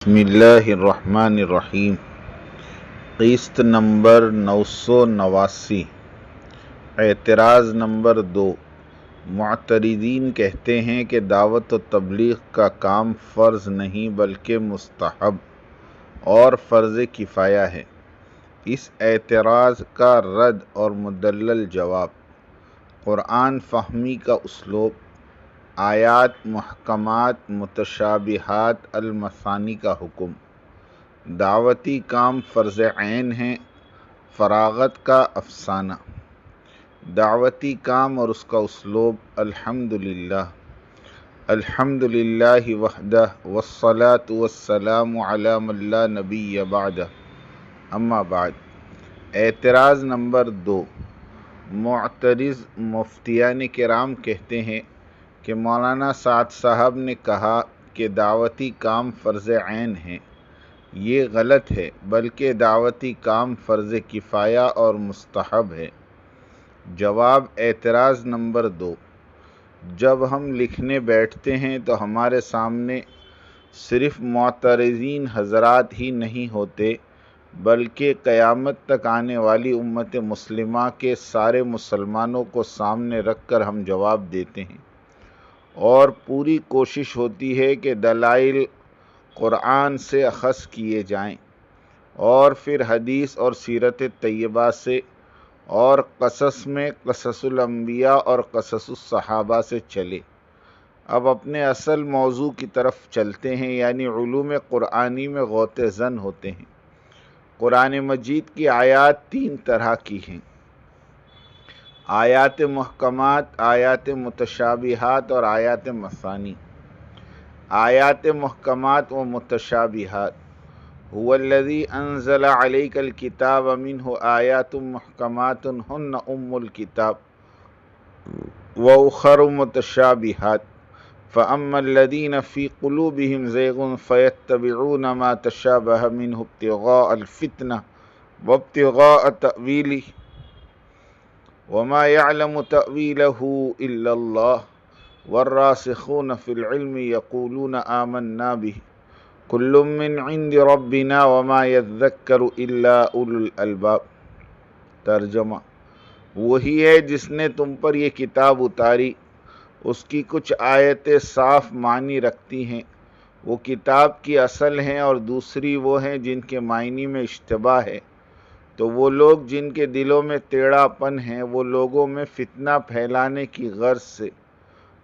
بسم اللہ الرحمن الرحیم۔ قسط نمبر 989۔ اعتراض نمبر 2۔ معترضین کہتے ہیں کہ دعوت و تبلیغ کا کام فرض نہیں بلکہ مستحب اور فرض کفایہ ہے۔ اس اعتراض کا رد اور مدلل جواب۔ قرآن فہمی کا اسلوب، آیات محکمات متشابہات المثانی کا حکم۔ دعوتی کام فرض عین ہے، فراغت کا افسانہ۔ دعوتی کام اور اس کا اسلوب۔ الحمدللہ الحمدللہ وحدہ والصلاة والسلام علی من لا نبی بعدہ، اما بعد۔ اعتراض نمبر 2۔ معترض مفتیان کرام کہتے ہیں کہ مولانا سعد صاحب نے کہا کہ دعوتی کام فرض عین ہے، یہ غلط ہے، بلکہ دعوتی کام فرض کفایہ اور مستحب ہے۔ جواب اعتراض نمبر 2۔ جب ہم لکھنے بیٹھتے ہیں تو ہمارے سامنے صرف معترضین حضرات ہی نہیں ہوتے، بلکہ قیامت تک آنے والی امت مسلمہ کے سارے مسلمانوں کو سامنے رکھ کر ہم جواب دیتے ہیں، اور پوری کوشش ہوتی ہے کہ دلائل قرآن سے اخذ کیے جائیں اور پھر حدیث اور سیرت طیبہ سے، اور قصص میں قصص الانبیاء اور قصص الصحابہ سے چلے۔ اب اپنے اصل موضوع کی طرف چلتے ہیں، یعنی علوم قرآنی میں غوطہ زن ہوتے ہیں۔ قرآن مجید کی آیات 3 طرح کی ہیں: آیات محکمات، آیات متشابہات اور آیات مثانی۔ آیات محکمات و متشابہات: هو الذی انزل علیک الکتاب منہ آیات محکمات ہن ام الکتاب واخر متشابہات فاما الذین فی قلوبہم زیغ فیتبعون ما تشابہ منہ ابتغاء الفتنہ وابتغاء تأویلہ وما يعلم تأويله إلا الله والراسخون في العلم يقولون آمنا به كل من عند ربنا وما يذكر إلا أولو الألباب۔ ترجمہ: وہی ہے جس نے تم پر یہ کتاب اتاری، اس کی کچھ آیتیں صاف معنی رکھتی ہیں، وہ کتاب کی اصل ہیں، اور دوسری وہ ہیں جن کے معنی میں اشتباہ ہے، تو وہ لوگ جن کے دلوں میں ٹیڑھا پن ہے، وہ لوگوں میں فتنہ پھیلانے کی غرض سے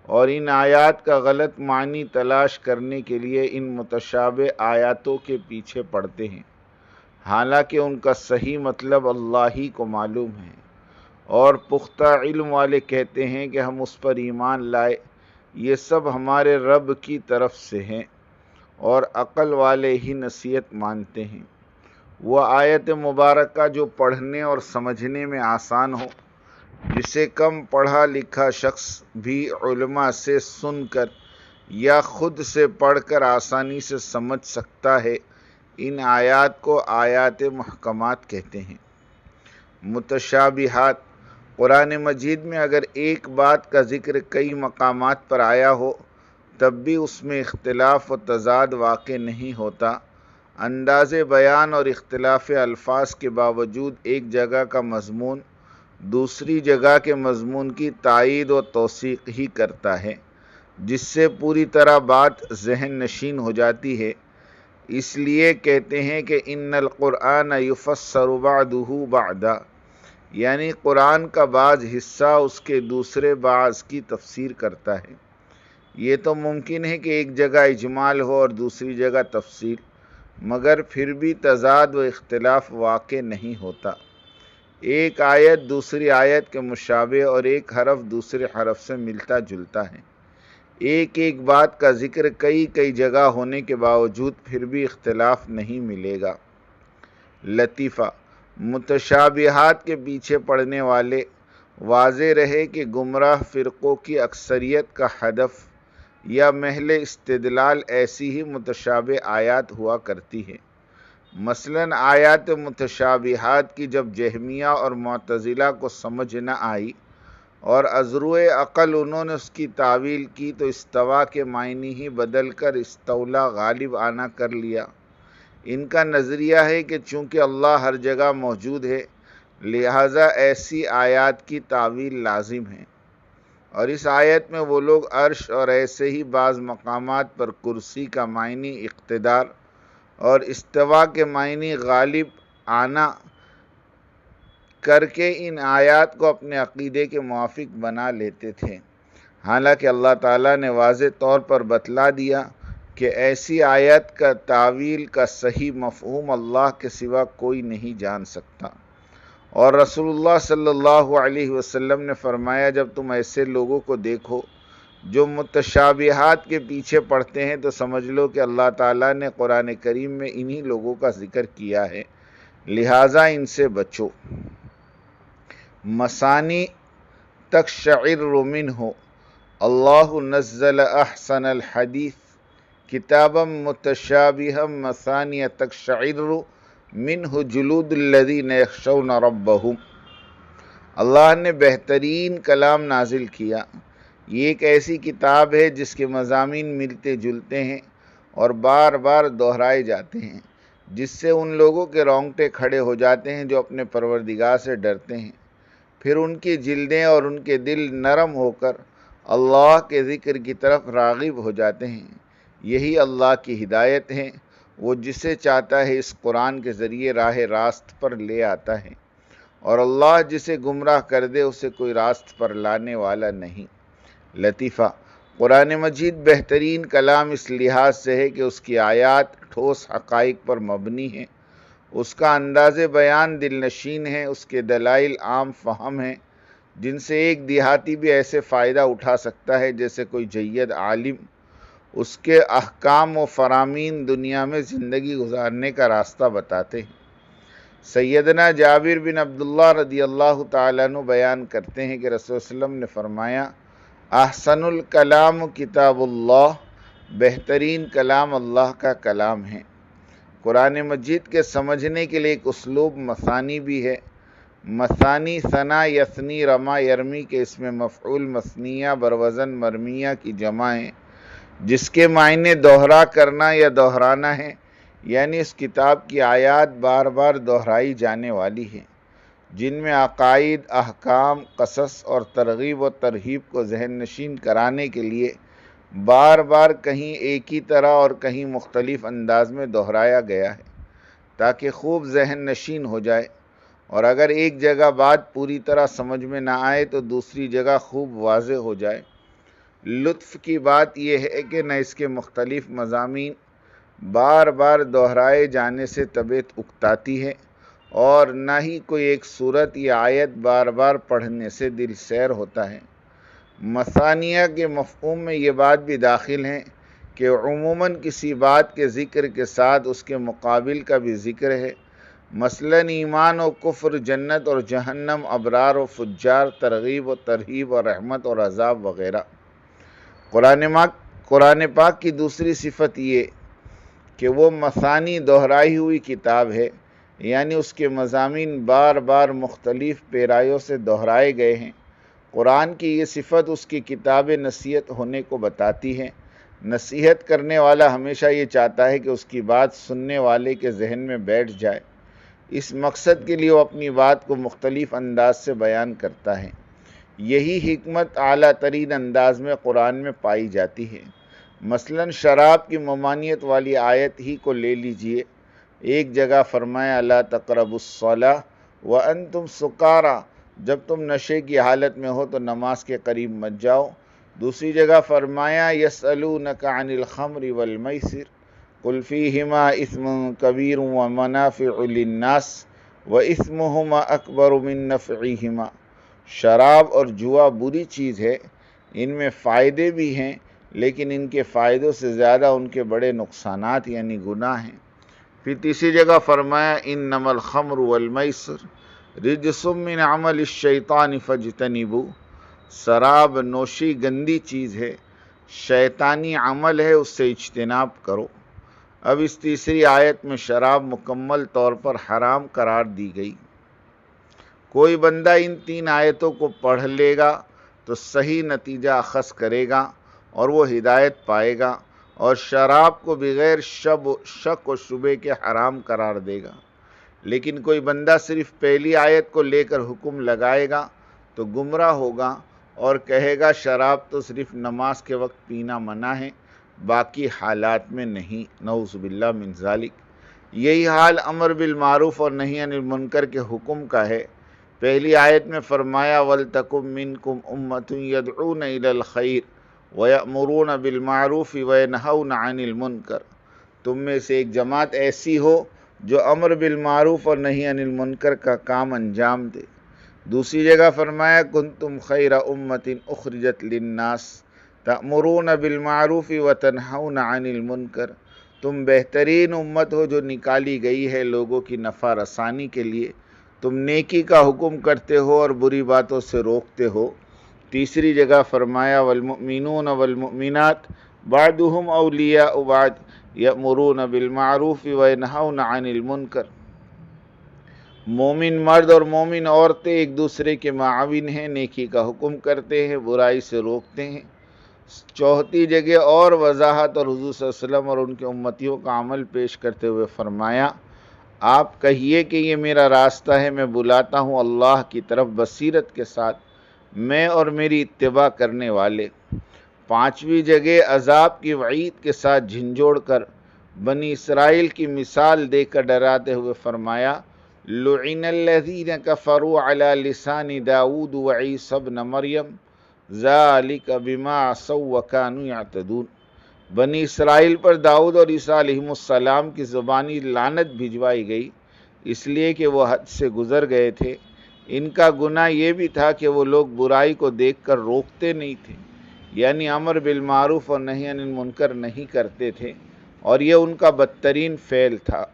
اور ان آیات کا غلط معنی تلاش کرنے کے لیے ان متشابہ آیاتوں کے پیچھے پڑتے ہیں، حالانکہ ان کا صحیح مطلب اللہ ہی کو معلوم ہے۔ اور پختہ علم والے کہتے ہیں کہ ہم اس پر ایمان لائے، یہ سب ہمارے رب کی طرف سے ہیں، اور عقل والے ہی نصیحت مانتے ہیں۔ وہ آیت مبارکہ جو پڑھنے اور سمجھنے میں آسان ہو، جسے کم پڑھا لکھا شخص بھی علماء سے سن کر یا خود سے پڑھ کر آسانی سے سمجھ سکتا ہے، ان آیات کو آیات محکمات کہتے ہیں۔ متشابہات: قرآن مجید میں اگر ایک بات کا ذکر کئی مقامات پر آیا ہو، تب بھی اس میں اختلاف و تضاد واقع نہیں ہوتا۔ انداز بیان اور اختلاف الفاظ کے باوجود ایک جگہ کا مضمون دوسری جگہ کے مضمون کی تائید و توثیق ہی کرتا ہے، جس سے پوری طرح بات ذہن نشین ہو جاتی ہے۔ اس لیے کہتے ہیں کہ ان القرآن یفسر بعضہ بعضا، یعنی قرآن کا بعض حصہ اس کے دوسرے بعض کی تفسیر کرتا ہے۔ یہ تو ممکن ہے کہ ایک جگہ اجمال ہو اور دوسری جگہ تفصیل، مگر پھر بھی تضاد و اختلاف واقع نہیں ہوتا۔ ایک آیت دوسری آیت کے مشابہ اور ایک حرف دوسرے حرف سے ملتا جلتا ہے۔ ایک ایک بات کا ذکر کئی جگہ ہونے کے باوجود پھر بھی اختلاف نہیں ملے گا۔ لطیفہ: متشابہات کے پیچھے پڑنے والے واضح رہے کہ گمراہ فرقوں کی اکثریت کا ہدف یا محض استدلال ایسی ہی متشابہ آیات ہوا کرتی ہے۔ مثلاً آیات متشابہات کی جب جہمیہ اور معتزلہ کو سمجھ نہ آئی اور ازروع عقل انہوں نے اس کی تعویل کی تو استوا کے معنی ہی بدل کر استولا غالب آنا کر لیا۔ ان کا نظریہ ہے کہ چونکہ اللہ ہر جگہ موجود ہے لہذا ایسی آیات کی تعویل لازم ہے، اور اس آیت میں وہ لوگ عرش اور ایسے ہی بعض مقامات پر کرسی کا معنی اقتدار اور استوا کے معنی غالب آنا کر کے ان آیات کو اپنے عقیدے کے موافق بنا لیتے تھے، حالانکہ اللہ تعالیٰ نے واضح طور پر بتلا دیا کہ ایسی آیت کا تعویل کا صحیح مفہوم اللہ کے سوا کوئی نہیں جان سکتا، اور رسول اللہ صلی اللہ علیہ وسلم نے فرمایا جب تم ایسے لوگوں کو دیکھو جو متشابہات کے پیچھے پڑتے ہیں تو سمجھ لو کہ اللہ تعالیٰ نے قرآن کریم میں انہی لوگوں کا ذکر کیا ہے، لہٰذا ان سے بچو۔ مثانی تقشعر منہ اللہ نزل احسن الحدیث کتابا متشابہا مثانی تقشعر منہ جلود الذین یخشون ربہم۔ اللہ نے بہترین کلام نازل کیا، یہ ایک ایسی کتاب ہے جس کے مضامین ملتے جلتے ہیں اور بار بار دہرائے جاتے ہیں، جس سے ان لوگوں کے رونگٹے کھڑے ہو جاتے ہیں جو اپنے پروردگار سے ڈرتے ہیں، پھر ان کی جلدیں اور ان کے دل نرم ہو کر اللہ کے ذکر کی طرف راغب ہو جاتے ہیں۔ یہی اللہ کی ہدایت ہے، وہ جسے چاہتا ہے اس قرآن کے ذریعے راہ راست پر لے آتا ہے، اور اللہ جسے گمراہ کر دے اسے کوئی راست پر لانے والا نہیں۔ لطیفہ: قرآن مجید بہترین کلام اس لحاظ سے ہے کہ اس کی آیات ٹھوس حقائق پر مبنی ہیں، اس کا انداز بیان دل نشین ہے، اس کے دلائل عام فہم ہیں جن سے ایک دیہاتی بھی ایسے فائدہ اٹھا سکتا ہے جیسے کوئی جید عالم۔ اس کے احکام و فرامین دنیا میں زندگی گزارنے کا راستہ بتاتے ہیں۔ سیدنا جابر بن عبداللہ رضی اللہ تعالیٰ عنہ بیان کرتے ہیں کہ رسول صلی اللہ علیہ وسلم نے فرمایا احسن الکلام کتاب اللہ، بہترین کلام اللہ کا کلام ہے۔ قرآن مجید کے سمجھنے کے لیے ایک اسلوب مثانی بھی ہے۔ مثانی ثنا یثنی رما یرمی کے اس میں مفعول مثنیہ بروزن مرمیہ کی جمع ہے، جس کے معنی دوہرا کرنا یا دہرانا ہے، یعنی اس کتاب کی آیات بار بار دہرائی جانے والی ہیں، جن میں عقائد، احکام، قصص اور ترغیب و ترہیب کو ذہن نشین کرانے کے لیے بار بار کہیں ایک ہی طرح اور کہیں مختلف انداز میں دہرایا گیا ہے تاکہ خوب ذہن نشین ہو جائے، اور اگر ایک جگہ بات پوری طرح سمجھ میں نہ آئے تو دوسری جگہ خوب واضح ہو جائے۔ لطف کی بات یہ ہے کہ نہ اس کے مختلف مضامین بار بار دہرائے جانے سے طبیعت اکتاتی ہے، اور نہ ہی کوئی ایک صورت یا آیت بار بار پڑھنے سے دل سیر ہوتا ہے۔ مثانیہ کے مفہوم میں یہ بات بھی داخل ہے کہ عموماً کسی بات کے ذکر کے ساتھ اس کے مقابل کا بھی ذکر ہے، مثلاً ایمان و کفر، جنت اور جہنم، ابرار و فجار، ترغیب و ترہیب اور رحمت اور عذاب وغیرہ۔ قرآن پاک کی دوسری صفت یہ کہ وہ مثانی دہرائی ہوئی کتاب ہے، یعنی اس کے مضامین بار بار مختلف پیرایوں سے دہرائے گئے ہیں۔ قرآن کی یہ صفت اس کی کتاب نصیحت ہونے کو بتاتی ہے۔ نصیحت کرنے والا ہمیشہ یہ چاہتا ہے کہ اس کی بات سننے والے کے ذہن میں بیٹھ جائے، اس مقصد کے لیے وہ اپنی بات کو مختلف انداز سے بیان کرتا ہے۔ یہی حکمت اعلیٰ ترین انداز میں قرآن میں پائی جاتی ہے۔ مثلاً شراب کی ممانعت والی آیت ہی کو لے لیجئے، ایک جگہ فرمایا لا تقربوا الصلاۃ وانتم سکارى، جب تم نشے کی حالت میں ہو تو نماز کے قریب مت جاؤ۔ دوسری جگہ فرمایا یسألونک عن الخمر والمیسر قل فیہما اثم کبیر ومنافع للناس واثمہما اکبر من نفعہما۔ شراب اور جوا بری چیز ہے، ان میں فائدے بھی ہیں لیکن ان کے فائدوں سے زیادہ ان کے بڑے نقصانات یعنی گناہ ہیں۔ پھر تیسری جگہ فرمایا انما الخمر والمیسر رجس من عمل الشیطان فاجتنبوہ، شراب نوشی گندی چیز ہے، شیطانی عمل ہے، اس سے اجتناب کرو۔ اب اس تیسری آیت میں شراب مکمل طور پر حرام قرار دی گئی۔ کوئی بندہ ان 3 آیتوں کو پڑھ لے گا تو صحیح نتیجہ اخذ کرے گا اور وہ ہدایت پائے گا، اور شراب کو بغیر شک و شبے کے حرام قرار دے گا۔ لیکن کوئی بندہ صرف پہلی آیت کو لے کر حکم لگائے گا تو گمراہ ہوگا اور کہے گا شراب تو صرف نماز کے وقت پینا منع ہے، باقی حالات میں نہیں، نعوذ باللہ من ذالک۔ یہی حال امر بالمعروف اور نہی عن المنکر کے حکم کا ہے۔ پہلی آیت میں فرمایا وَلْتَكُن مِّنكُمْ أُمَّةٌ يَدْعُونَ إِلَى الْخَيْرِ وَيَأْمُرُونَ بِالْمَعْرُوفِ وَيَنْهَوْنَ عَنِ الْمُنكَرِ، تم میں سے ایک جماعت ایسی ہو جو امر بالمعروف اور نہی عن المنکر کا کام انجام دے۔ دوسری جگہ فرمایا کنتم خیر امۃ اخرجت للناس تأمرون بالمعروف وتنہون عن المنکر، تم بہترین امت ہو جو نکالی گئی ہے لوگوں کی نفع رسانی کے لیے، تم نیکی کا حکم کرتے ہو اور بری باتوں سے روکتے ہو۔ تیسری جگہ فرمایا والمؤمنون والمؤمنات بعضهم اولیاء بعض یأمرون بالمعروف وینہون عن المنکر، مومن مرد اور مومن عورتیں ایک دوسرے کے معاون ہیں، نیکی کا حکم کرتے ہیں، برائی سے روکتے ہیں۔ چوتھی جگہ اور وضاحت اور حضور صلی اللہ علیہ وسلم اور ان کے امتیوں کا عمل پیش کرتے ہوئے فرمایا آپ کہیے کہ یہ میرا راستہ ہے، میں بلاتا ہوں اللہ کی طرف بصیرت کے ساتھ، میں اور میری اتباع کرنے والے۔ پانچویں جگہ عذاب کی وعید کے ساتھ جھنجھوڑ کر بنی اسرائیل کی مثال دے کر ڈراتے ہوئے فرمایا لعن الذین کفروا علی لسان داود وعیسی ابن مریم ذالک بما عصوا وکانوا یعتدون، بنی اسرائیل پر داؤد اور عیسیٰ علیہ السلام کی زبانی لعنت بھجوائی گئی اس لیے کہ وہ حد سے گزر گئے تھے۔ ان کا گناہ یہ بھی تھا کہ وہ لوگ برائی کو دیکھ کر روکتے نہیں تھے، یعنی امر بالمعروف اور نہی عن المنکر نہیں کرتے تھے، اور یہ ان کا بدترین فعل تھا۔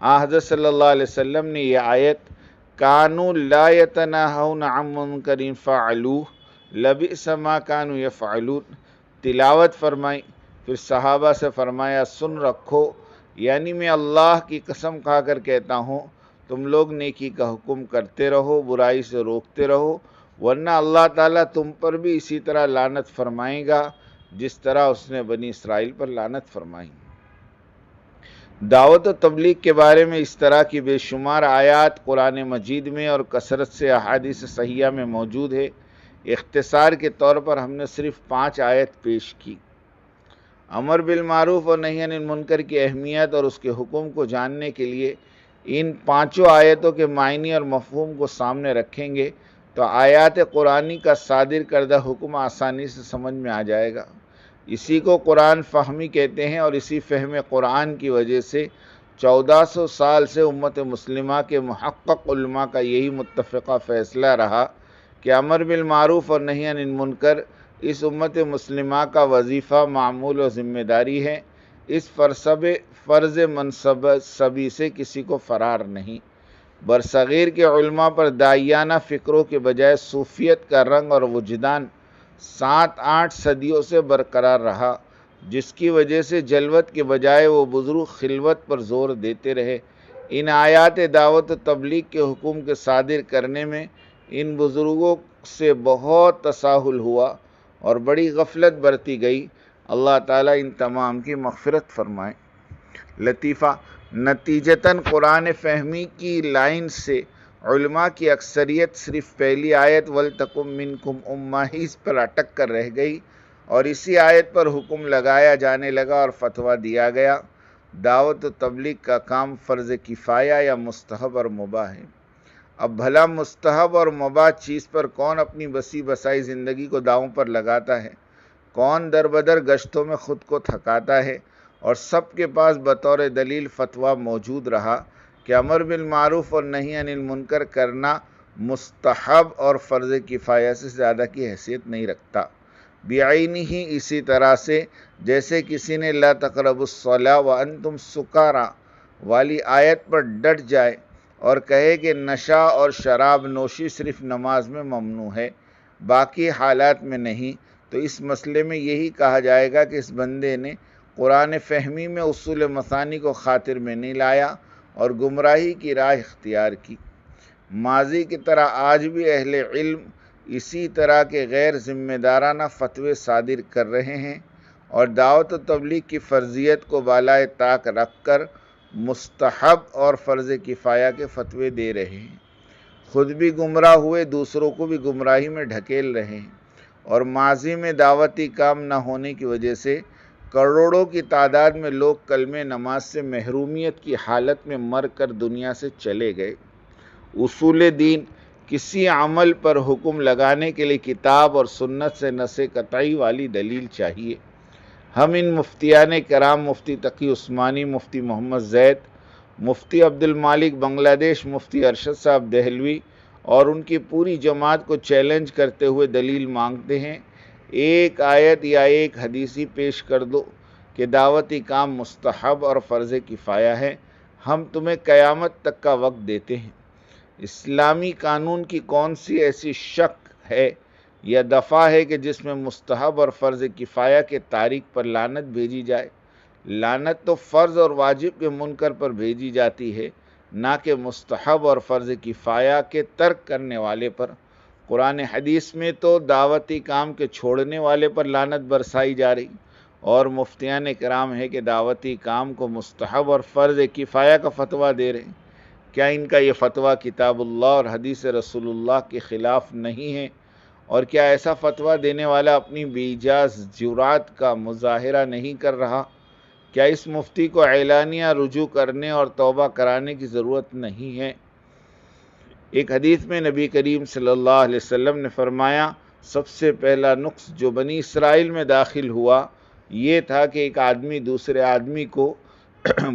حضرت صلی اللہ علیہ وسلم نے یہ آیت کانوا لا یتناہون عن منکر فعلوہ لبئس ما کانوا یفعلون تلاوت فرمائی، پھر صحابہ سے فرمایا سن رکھو، یعنی میں اللہ کی قسم کھا کر کہتا ہوں تم لوگ نیکی کا حکم کرتے رہو، برائی سے روکتے رہو، ورنہ اللہ تعالیٰ تم پر بھی اسی طرح لعنت فرمائے گا جس طرح اس نے بنی اسرائیل پر لعنت فرمائی۔ دعوت و تبلیغ کے بارے میں اس طرح کی بے شمار آیات قرآن مجید میں اور کثرت سے احادیث صحیحہ میں موجود ہے۔ اختصار کے طور پر ہم نے صرف 5 آیت پیش کی۔ امر بالمعروف اور نہی عن المنکر کی اہمیت اور اس کے حکم کو جاننے کے لیے ان 5 آیتوں کے معنی اور مفہوم کو سامنے رکھیں گے تو آیات قرآنی کا صادر کردہ حکم آسانی سے سمجھ میں آ جائے گا۔ اسی کو قرآن فہمی کہتے ہیں، اور اسی فہم قرآن کی وجہ سے 1400 سال سے امت مسلمہ کے محقق علماء کا یہی متفقہ فیصلہ رہا کہ امر بالمعروف اور نہی عن المنکر اس امت مسلمہ کا وظیفہ، معمول و ذمہ داری ہے، اس فرض منصبی سے کسی کو فرار نہیں۔ برصغیر کے علماء پر داعیانہ فکروں کے بجائے صوفیت کا رنگ اور وجدان 7-8 صدیوں سے برقرار رہا، جس کی وجہ سے جلوت کے بجائے وہ بزرگ خلوت پر زور دیتے رہے۔ ان آیات دعوت و تبلیغ کے حکم کے صادر کرنے میں ان بزرگوں سے بہت تساہل ہوا اور بڑی غفلت برتی گئی۔ اللہ تعالیٰ ان تمام کی مغفرت فرمائے۔ لطیفہ نتیجتاً قرآن فہمی کی لائن سے علماء کی اکثریت صرف پہلی آیت وَلْتَكُن مِّنكُمْ أُمَّةٌ ہی اس پر اٹک کر رہ گئی اور اسی آیت پر حکم لگایا جانے لگا اور فتویٰ دیا گیا۔ دعوت و تبلیغ کا کام فرض کفایہ یا مستحب اور مباح ہے۔ اب بھلا مستحب اور مباح چیز پر کون اپنی بسی بسائی زندگی کو داؤں پر لگاتا ہے؟ کون در بدر گشتوں میں خود کو تھکاتا ہے؟ اور سب کے پاس بطور دلیل فتویٰ موجود رہا کہ امر بالمعروف اور نہی عن المنکر کرنا مستحب اور فرض کفایہ سے زیادہ کی حیثیت نہیں رکھتا۔ بعینہ ہی اسی طرح سے جیسے کسی نے لا تقربوا الصلاۃ وانتم سکارى والی آیت پر ڈٹ جائے اور کہے کہ نشہ اور شراب نوشی صرف نماز میں ممنوع ہے، باقی حالات میں نہیں، تو اس مسئلے میں یہی کہا جائے گا کہ اس بندے نے قرآن فہمی میں اصول مثانی کو خاطر میں نہیں لایا اور گمراہی کی راہ اختیار کی۔ ماضی کی طرح آج بھی اہل علم اسی طرح کے غیر ذمہ دارانہ فتوے صادر کر رہے ہیں اور دعوت و تبلیغ کی فرضیت کو بالائے طاق رکھ کر مستحب اور فرض کفایہ کے فتوے دے رہے ہیں۔ خود بھی گمراہ ہوئے، دوسروں کو بھی گمراہی میں ڈھکیل رہے ہیں، اور ماضی میں دعوتی کام نہ ہونے کی وجہ سے کروڑوں کی تعداد میں لوگ کلمہ نماز سے محرومیت کی حالت میں مر کر دنیا سے چلے گئے۔ اصول دین کسی عمل پر حکم لگانے کے لیے کتاب اور سنت سے نص قطعی والی دلیل چاہیے۔ ہم ان مفتیان کرام، مفتی تقی عثمانی، مفتی محمد زید، مفتی عبد المالک بنگلہ دیش، مفتی ارشد صاحب دہلوی اور ان کی پوری جماعت کو چیلنج کرتے ہوئے دلیل مانگتے ہیں۔ ایک آیت یا ایک حدیثی پیش کر دو کہ دعوتی کام مستحب اور فرض کفایہ ہے، ہم تمہیں قیامت تک کا وقت دیتے ہیں۔ اسلامی قانون کی کون سی ایسی شق ہے یا دفعہ ہے کہ جس میں مستحب اور فرض کفایہ کے تارک پر لعنت بھیجی جائے؟ لعنت تو فرض اور واجب کے منکر پر بھیجی جاتی ہے، نہ کہ مستحب اور فرض کفایہ کے ترک کرنے والے پر۔ قرآن حدیث میں تو دعوتی کام کے چھوڑنے والے پر لعنت برسائی جا رہی، اور مفتیان کرام ہے کہ دعوتی کام کو مستحب اور فرض کفایہ کا فتویٰ دے رہے ہیں۔ کیا ان کا یہ فتویٰ کتاب اللہ اور حدیث رسول اللہ کے خلاف نہیں ہے؟ اور کیا ایسا فتویٰ دینے والا اپنی بے اجاز جرات کا مظاہرہ نہیں کر رہا؟ کیا اس مفتی کو اعلانیہ رجوع کرنے اور توبہ کرانے کی ضرورت نہیں ہے؟ ایک حدیث میں نبی کریم صلی اللہ علیہ وسلم نے فرمایا، سب سے پہلا نقص جو بنی اسرائیل میں داخل ہوا یہ تھا کہ ایک آدمی دوسرے آدمی کو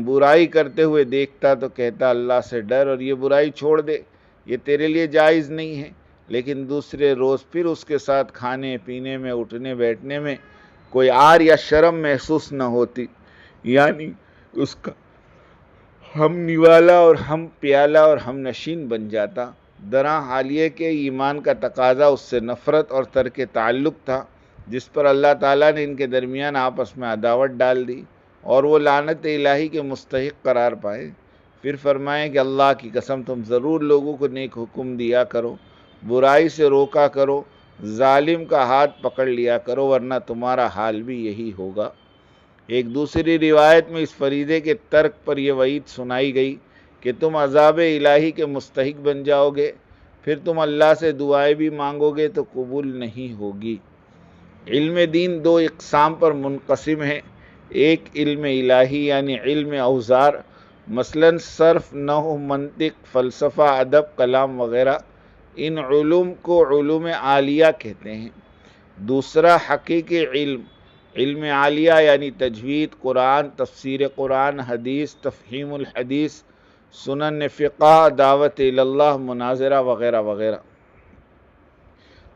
برائی کرتے ہوئے دیکھتا تو کہتا اللہ سے ڈر اور یہ برائی چھوڑ دے، یہ تیرے لیے جائز نہیں ہے، لیکن دوسرے روز پھر اس کے ساتھ کھانے پینے میں، اٹھنے بیٹھنے میں کوئی عار یا شرم محسوس نہ ہوتی، یعنی اس کا ہم نوالا اور ہم پیالہ اور ہم نشین بن جاتا۔ درا حال یہ کہ ایمان کا تقاضا اس سے نفرت اور ترک تعلق تھا، جس پر اللہ تعالیٰ نے ان کے درمیان آپس میں عداوت ڈال دی اور وہ لعنت الہی کے مستحق قرار پائے۔ پھر فرمائیں کہ اللہ کی قسم تم ضرور لوگوں کو نیک حکم دیا کرو، برائی سے روکا کرو، ظالم کا ہاتھ پکڑ لیا کرو، ورنہ تمہارا حال بھی یہی ہوگا۔ ایک دوسری روایت میں اس فریضے کے ترک پر یہ وعید سنائی گئی کہ تم عذاب الہی کے مستحق بن جاؤ گے، پھر تم اللہ سے دعائیں بھی مانگو گے تو قبول نہیں ہوگی۔ علم دین دو اقسام پر منقسم ہے، ایک علم الہی یعنی علم اوزار، مثلا صرف، نحو، منطق، فلسفہ، ادب، کلام وغیرہ، ان علوم کو علوم عالیہ کہتے ہیں۔ دوسرا حقیقی علم، علم عالیہ یعنی تجوید، قرآن، تفسیر قرآن، حدیث، تفہیم الحدیث، سنن فقہ، دعوت اللہ، مناظرہ وغیرہ وغیرہ۔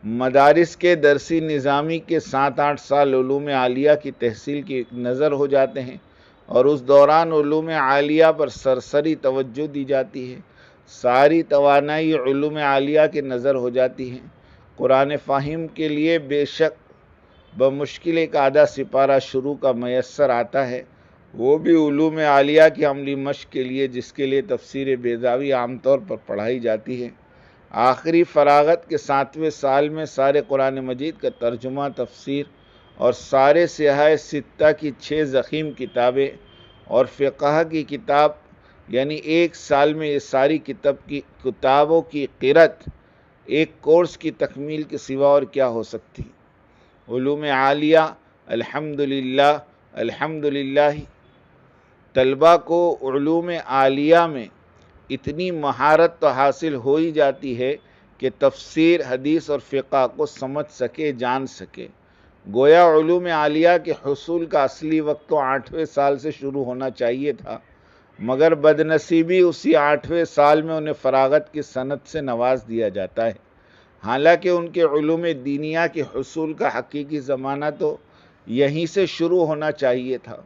مدارس کے درسی نظامی کے 7-8 سال علوم عالیہ کی تحصیل کی نظر ہو جاتے ہیں، اور اس دوران علوم عالیہ پر سرسری توجہ دی جاتی ہے، ساری توانائی علوم عالیہ کی نظر ہو جاتی ہے۔ قرآن فہم کے لیے بے شک بمشکل ایک آدھا سپارہ شروع کا میسر آتا ہے، وہ بھی علوم عالیہ کی عملی مشق کے لیے، جس کے لیے تفسیر بیضاوی عام طور پر پڑھائی جاتی ہے۔ آخری فراغت کے 7ویں سال میں سارے قرآن مجید کا ترجمہ، تفسیر اور سارے سیاہ ستہ کی 6 ضخیم کتابیں اور فقہ کی کتاب، یعنی ایک سال میں یہ ساری کتابوں کی قرأت ایک کورس کی تکمیل کے سوا اور کیا ہو سکتی۔ علوم عالیہ الحمدللہ طلبہ کو علوم عالیہ میں اتنی مہارت تو حاصل ہو ہی جاتی ہے کہ تفسیر، حدیث اور فقہ کو سمجھ سکے، جان سکے۔ گویا علوم عالیہ کے حصول کا اصلی وقت تو 8ویں سال سے شروع ہونا چاہیے تھا، مگر بدنصیبی اسی 8ویں سال میں انہیں فراغت کی سند سے نواز دیا جاتا ہے، حالانکہ ان کے علوم دینیہ کے حصول کا حقیقی زمانہ تو یہیں سے شروع ہونا چاہیے تھا۔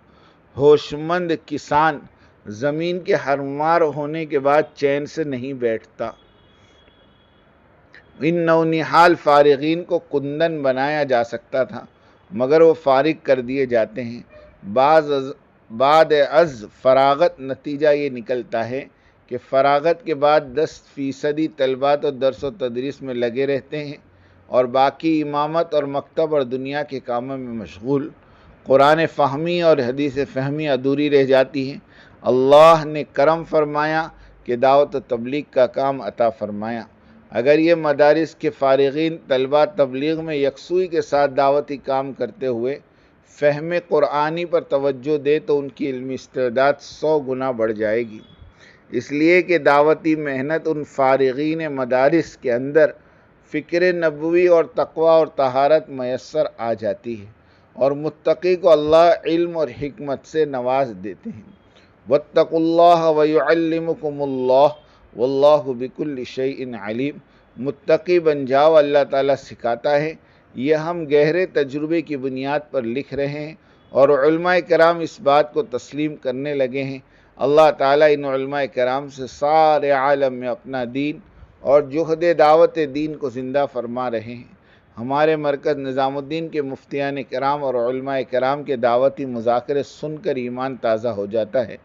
ہوشمند کسان زمین کے ہرمار ہونے کے بعد چین سے نہیں بیٹھتا۔ ان نونہال فارغین کو کندن بنایا جا سکتا تھا، مگر وہ فارغ کر دیے جاتے ہیں۔ بعد از فراغت نتیجہ یہ نکلتا ہے کہ فراغت کے بعد 10% طلباء تو درس و تدریس میں لگے رہتے ہیں اور باقی امامت اور مکتب اور دنیا کے کاموں میں مشغول، قرآن فہمی اور حدیث فہمی ادھوری رہ جاتی ہیں۔ اللہ نے کرم فرمایا کہ دعوت و تبلیغ کا کام عطا فرمایا۔ اگر یہ مدارس کے فارغین طلباء تبلیغ میں یکسوئی کے ساتھ دعوتی کام کرتے ہوئے فہم قرآنی پر توجہ دے تو ان کی علمی استعداد 100 گنا بڑھ جائے گی، اس لیے کہ دعوتی محنت ان فارغین مدارس کے اندر فکر نبوی اور تقوی اور طہارت میسر آ جاتی ہے، اور متقی کو اللہ علم اور حکمت سے نواز دیتے ہیں۔ واتقوا اللہ ویعلمکم اللہ واللہ بکل شیء علیم۔ متقی بن جاؤ، اللہ تعالیٰ سکھاتا ہے۔ یہ ہم گہرے تجربے کی بنیاد پر لکھ رہے ہیں اور علماء کرام اس بات کو تسلیم کرنے لگے ہیں۔ اللہ تعالیٰ ان علماء کرام سے سارے عالم میں اپنا دین اور جہد دعوت دین کو زندہ فرما رہے ہیں۔ ہمارے مرکز نظام الدین کے مفتیان کرام اور علماء کرام کے دعوتی مذاکرے سن کر ایمان تازہ ہو جاتا ہے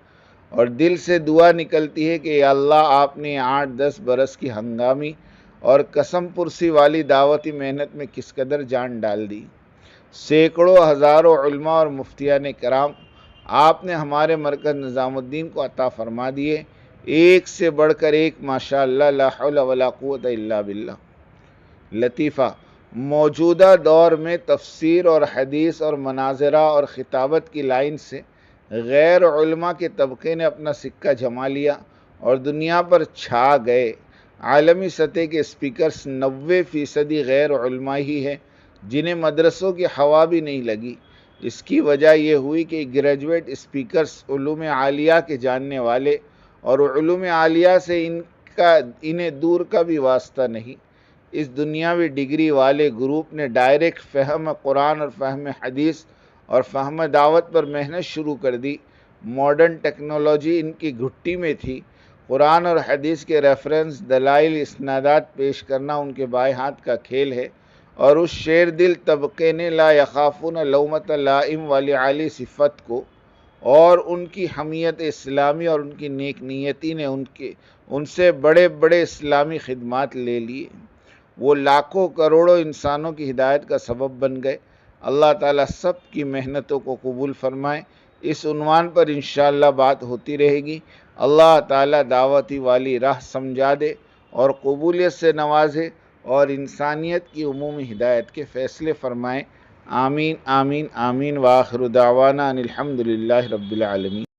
اور دل سے دعا نکلتی ہے کہ یا اللہ، آپ نے 8-10 برس کی ہنگامی اور قسم پرسی والی دعوتی محنت میں کس قدر جان ڈال دی۔ سینکڑوں ہزاروں علماء اور مفتیان کرام آپ نے ہمارے مرکز نظام الدین کو عطا فرما دیے، ایک سے بڑھ کر ایک، ماشاءاللہ، لا حول ولا قوت الا باللہ۔ لطیفہ: موجودہ دور میں تفسیر اور حدیث اور مناظرہ اور خطابت کی لائن سے غیر علماء کے طبقے نے اپنا سکہ جما لیا اور دنیا پر چھا گئے۔ عالمی سطح کے اسپیکرز 90% غیر علماء ہی ہیں، جنہیں مدرسوں کی ہوا بھی نہیں لگی۔ اس کی وجہ یہ ہوئی کہ گریجویٹ اسپیکرز علوم عالیہ کے جاننے والے اور علوم عالیہ سے انہیں دور کا بھی واسطہ نہیں۔ اس دنیاوی ڈگری والے گروپ نے ڈائریکٹ فہم قرآن اور فہم حدیث اور فہم دعوت پر محنت شروع کر دی۔ ماڈرن ٹیکنالوجی ان کی گھٹی میں تھی۔ قرآن اور حدیث کے ریفرنس، دلائل، اسنادات پیش کرنا ان کے بائیں ہاتھ کا کھیل ہے، اور اس شیر دل طبقے نے لا یخافون لومۃ لائم والی عالی صفت کو اور ان کی حمیت اسلامی اور ان کی نیک نیتی نے ان سے بڑے بڑے اسلامی خدمات لے لیے۔ وہ لاکھوں کروڑوں انسانوں کی ہدایت کا سبب بن گئے۔ اللہ تعالیٰ سب کی محنتوں کو قبول فرمائے۔ اس عنوان پر انشاءاللہ بات ہوتی رہے گی۔ اللہ تعالیٰ دعوتی والی راہ سمجھا دے اور قبولیت سے نوازے اور انسانیت کی عمومی ہدایت کے فیصلے فرمائے۔ آمین آمین آمین۔ وآخر دعوانا ان الحمد للہ رب العالمین۔